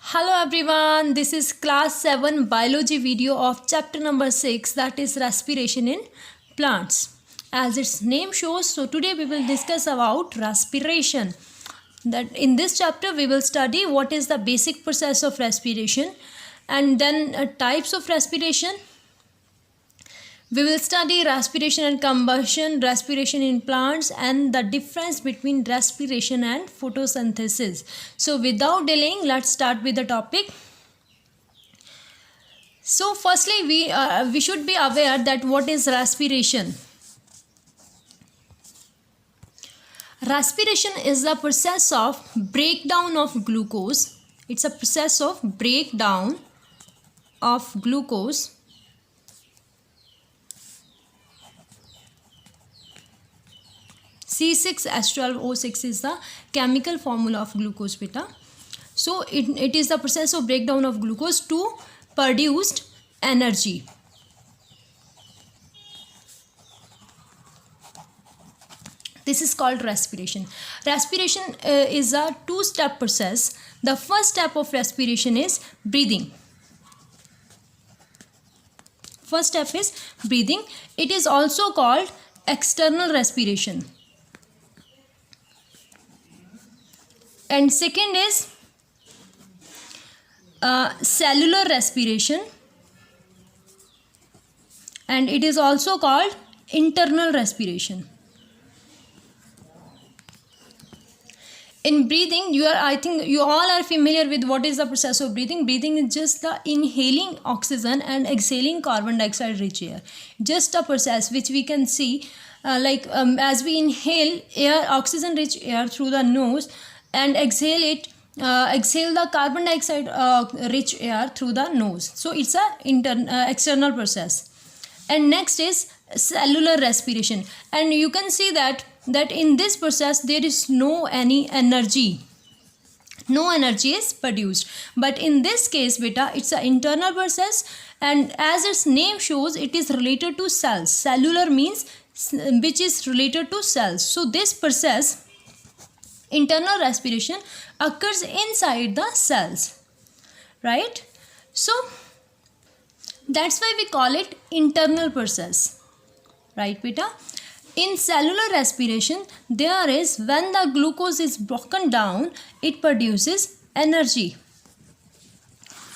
Hello everyone, this is class 7 biology video of chapter number 6, that is respiration in plants. As its name shows, so today we will discuss about respiration. That in this chapter we will study what is the basic process of respiration and then types of respiration. We will study respiration and combustion, respiration in plants, and the difference between respiration and photosynthesis. So without delaying, let's start with the topic. So firstly, we should be aware that what is respiration. Respiration is the process of breakdown of glucose. It's a process of breakdown of glucose C6H12O6 is the chemical formula of glucose beta. So it is the process of breakdown of glucose to produced energy. This is called respiration. Respiration is a two-step process. The first step of respiration is breathing. First step is breathing. It is also called external respiration. And second is cellular respiration, and it is also called internal respiration. In breathing, I think you all are familiar with what is the process of breathing. Breathing is just the inhaling oxygen and exhaling carbon dioxide rich air. Just a process which we can see as we inhale oxygen rich air through the nose and exhale the carbon dioxide rich air through the nose. So it's a external process. And next is cellular respiration, and you can see that in this process there is no energy is produced. But in this case beta, it's an internal process, and as its name shows, it is related to cells. Cellular means which is related to cells. So this process, internal respiration, occurs inside the cells, right? So that's why we call it internal process, right beta? In cellular respiration, there is when the glucose is broken down, it produces energy.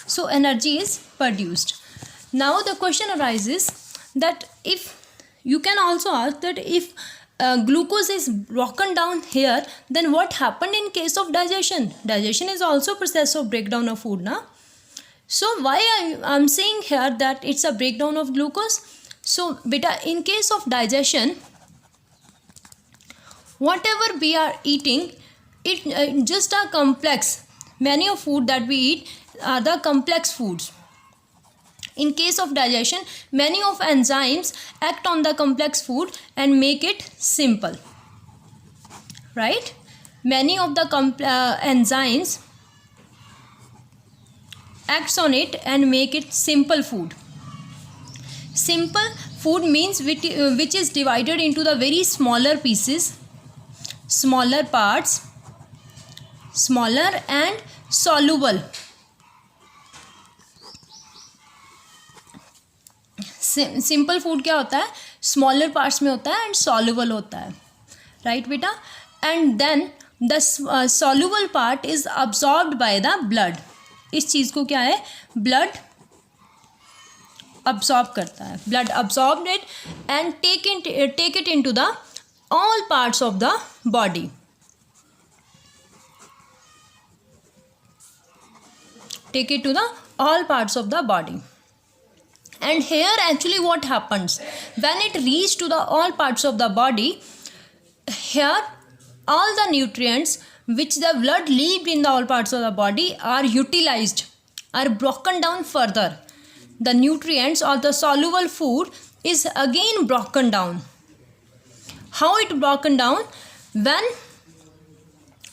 So energy is produced. Now the question arises that if you can also ask that if glucose is broken down here, then what happened in case of digestion? Digestion is also process of breakdown of food, na? So why I'm saying here that it's a breakdown of glucose? So beta, in case of digestion, whatever we are eating, it just a complex. Many of food that we eat are the complex foods. In case of digestion, many of enzymes act on the complex food and make it simple, right? Many of the enzymes acts on it and make it simple food. Simple food means which is divided into the very smaller pieces, smaller parts, smaller and soluble. Simple food क्या होता है? Smaller parts में होता है and soluble होता है, right बेटा? And then the soluble part is absorbed by the blood. इस चीज़ को क्या है? ब्लड अब्सॉर्ब करता है. Blood absorbed it and take it into the all parts of the body. Take it to the all parts of the body. And here actually what happens, when it reaches to the all parts of the body, here all the nutrients which the blood leaved in the all parts of the body are utilized, are broken down further. The nutrients or the soluble food is again broken down. How it broken down? When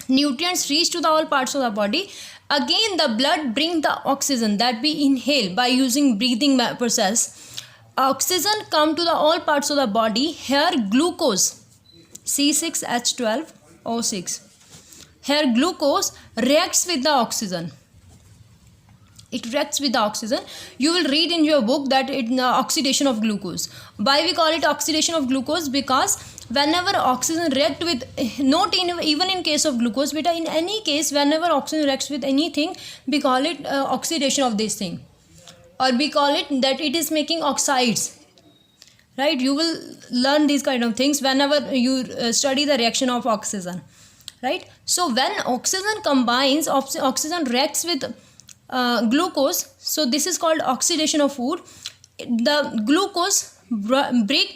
nutrients reach to the all parts of the body, again the blood bring the oxygen that we inhale by using breathing process. Oxygen come to the all parts of the body. Here glucose C6H12O6. Here glucose reacts with the oxygen. It reacts with the oxygen. You will read in your book that it oxidation of glucose. Why we call it oxidation of glucose? Because whenever oxygen react with, not in even in case of glucose, but in any case whenever oxygen reacts with anything, we call it oxidation of this thing, or we call it that it is making oxides, right? You will learn these kind of things whenever you study the reaction of oxygen, right? So when oxygen combines, oxygen reacts with glucose, so this is called oxidation of food. The glucose breaks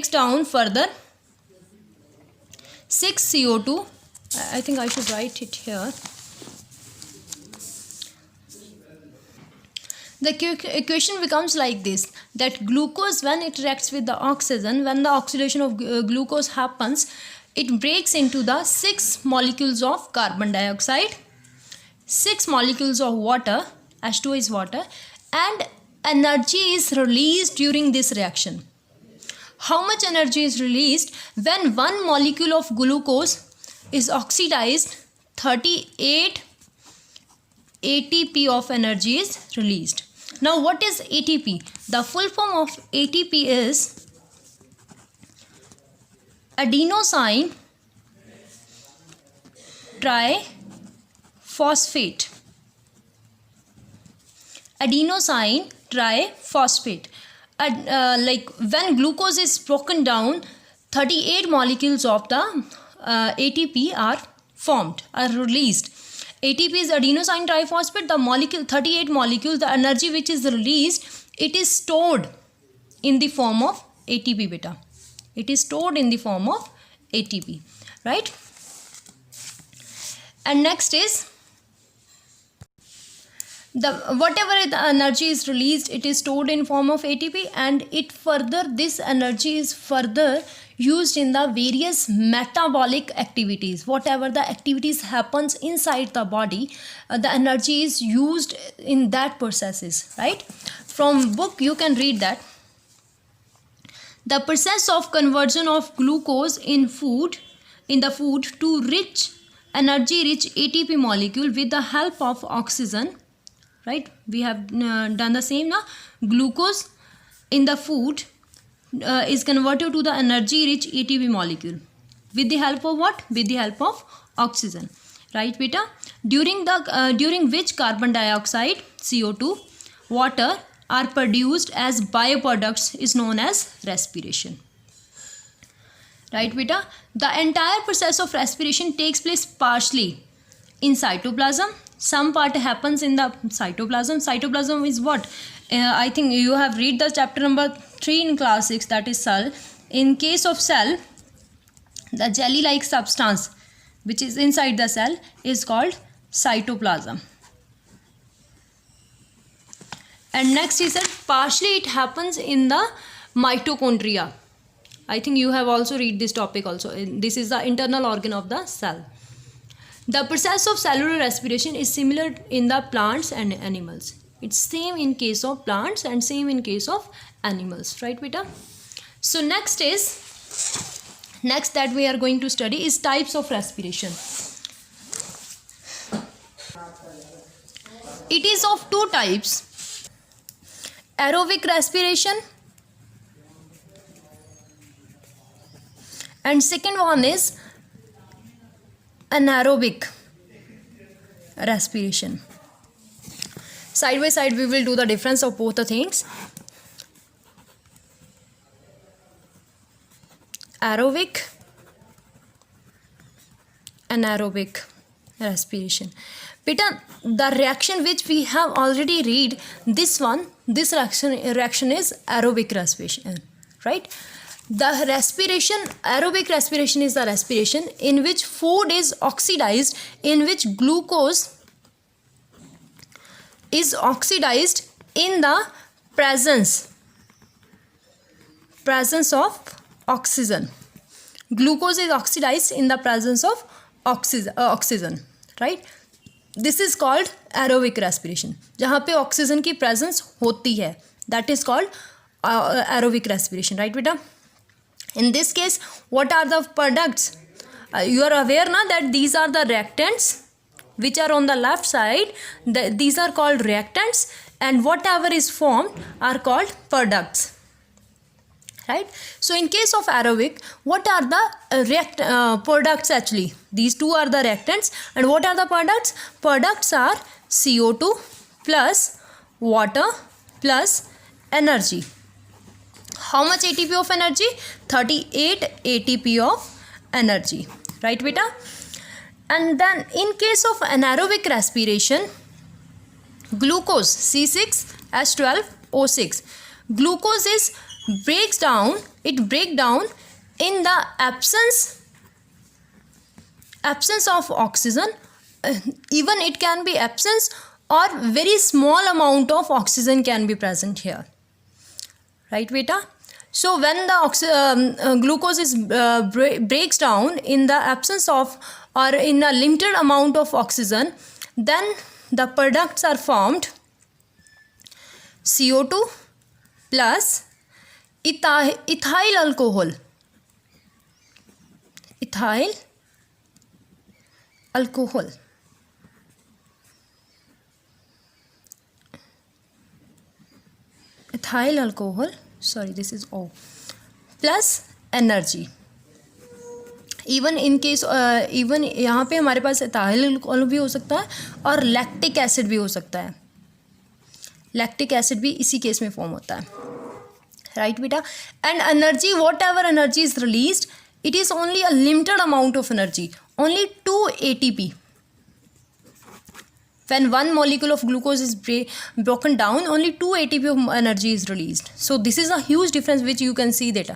down further 6CO2. I think I should write it here. The equation becomes like this, that glucose, when it reacts with the oxygen, when the oxidation of glucose happens, it breaks into the 6 molecules of carbon dioxide, 6 molecules of water, H2O is water, and energy is released during this reaction. How much energy is released? When one molecule of glucose is oxidized, 38 ATP of energy is released. Now what is ATP? The full form of ATP is adenosine triphosphate. Adenosine triphosphate. Like when glucose is broken down, 38 molecules of the ATP are formed, are released. ATP is adenosine triphosphate. The molecule, 38 molecules, the energy which is released, it is stored in the form of ATP beta. It is stored in the form of ATP, right? And next is whatever the energy is released, it is stored in form of ATP, and this energy is further used in the various metabolic activities. Whatever the activities happens inside the body, the energy is used in that processes, right? From book you can read that the process of conversion of glucose in the food to energy rich ATP molecule with the help of oxygen, right? We have done the same now. Glucose in the food is converted to the energy rich ATP molecule with the help of what? With the help of oxygen, right beta? During which carbon dioxide, CO2, water are produced as byproducts is known as respiration, right beta? The entire process of respiration takes place partially in cytoplasm. Some part happens in the cytoplasm. Cytoplasm is what? I think you have read the chapter number 3 in class 6, that is cell. In case of cell, the jelly-like substance which is inside the cell is called cytoplasm. And next is that partially it happens in the mitochondria. I think you have also read this topic also. This is the internal organ of the cell. The process of cellular respiration is similar in the plants and animals. It's same in case of plants and same in case of animals, right beta? So next that we are going to study is types of respiration. It is of 2 types: aerobic respiration, and second one is anaerobic respiration. Side by side we will do the difference of both the things. Aerobic, anaerobic respiration. Beta, the reaction which we have already read, this reaction is aerobic respiration, right? The respiration, aerobic respiration is the respiration in which food is oxidized, in which glucose is oxidized in the presence of oxygen. Glucose is oxidized in the presence of oxygen, right? This is called aerobic respiration. जहाँ पे oxygen की presence होती है, that is called aerobic respiration, right beta? In this case, what are the products? You are aware na that these are the reactants which are on the left side, these are called reactants, and whatever is formed are called products. Right? So in case of aerobic, what are the products actually? These two are the reactants, and what are the products? Products are CO2 plus water plus energy. How much ATP of energy? 38 ATP of energy. Right, beta? And then in case of anaerobic respiration, glucose C6H12O6, glucose breaks down in the absence of oxygen. Even it can be absence or very small amount of oxygen can be present here. Right, beta? So when the glucose breaks down in the absence of or in a limited amount of oxygen, then the products are formed: CO2 plus ethyl alcohol. Ethyl alcohol, sorry, this is O, plus energy. Even in case even यहाँ पे हमारे पास ethyl alcohol भी हो सकता है और lactic acid भी हो सकता है. लैक्टिक एसिड भी इसी केस में फॉर्म होता है. राइट बेटा? And energy, what ever energy is released, it is only a limited amount of energy, only 2 ATP. When one molecule of glucose is broken down, only 2 ATP of energy is released. So this is a huge difference which you can see that.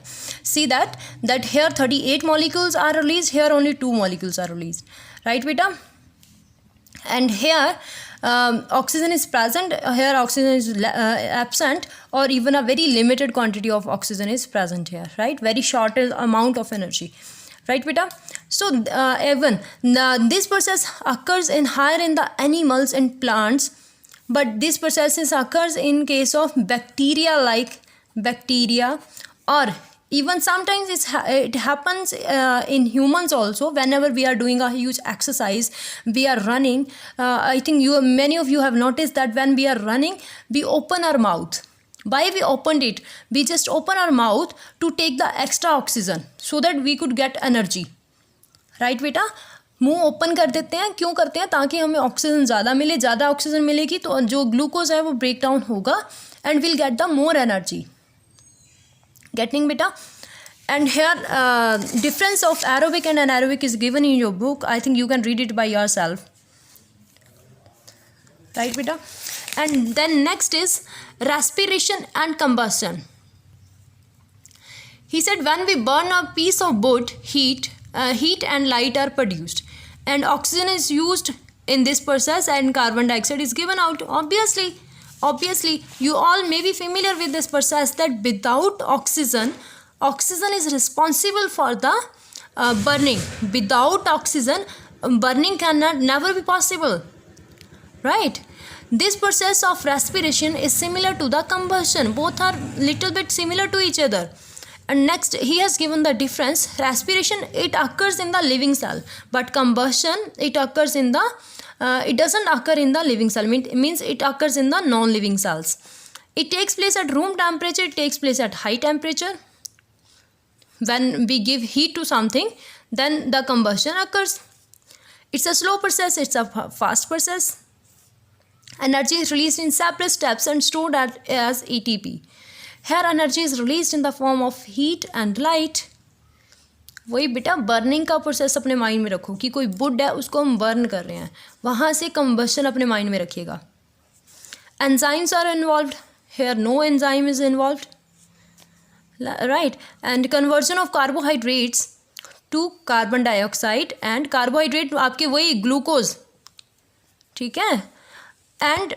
See that here 38 molecules are released, here only 2 molecules are released. Right, beta? And here oxygen is present, here oxygen is absent, or even a very limited quantity of oxygen is present here. Right? Very short amount of energy. Right, beta? So even this process occurs higher in the animals and plants, but this process occurs in case of bacteria, or even sometimes it happens in humans also. Whenever we are doing a huge exercise, we are running. I think many of you have noticed that when we are running, we open our mouth. Why we opened it? We just open our mouth to take the extra oxygen so that we could get energy. Right बेटा? मुंह open कर देते हैं. क्यों करते हैं? ताकि हमें ऑक्सीजन ज़्यादा मिले. ज़्यादा ऑक्सीजन मिलेगी तो जो ग्लूकोज है वो ब्रेक डाउन होगा and will get the more energy. Getting बेटा? And here difference of aerobic and anaerobic is given in your book. I think you can read it by yourself. Right बेटा? And then next is respiration and combustion. He said when we burn a piece of wood, heat and light are produced, and oxygen is used in this process, and carbon dioxide is given out. Obviously, you all may be familiar with this process, that without oxygen is responsible for the burning. Without oxygen, burning cannot never be possible. Right? This process of respiration is similar to the combustion. Both are little bit similar to each other. And next, he has given the difference. Respiration, it occurs in the living cell, but combustion, it occurs in the it doesn't occur in the living cell. Means it occurs in the non-living cells. It takes place at room temperature. It takes place at high temperature. When we give heat to something, then the combustion occurs. It's a slow process. It's a fast process. Energy is released in separate steps and stored as ATP. Here energy is released in the form of heat and light. वही बेटा burning का process अपने mind में रखो कि कोई would है उसको हम बर्न कर रहे हैं, वहाँ से कंबशन अपने माइंड में रखिएगा. Enzymes are involved. Here no enzyme is involved. Right? And conversion of carbohydrates to carbon dioxide, and carbohydrate आपके वही ग्लूकोज. ठीक है? And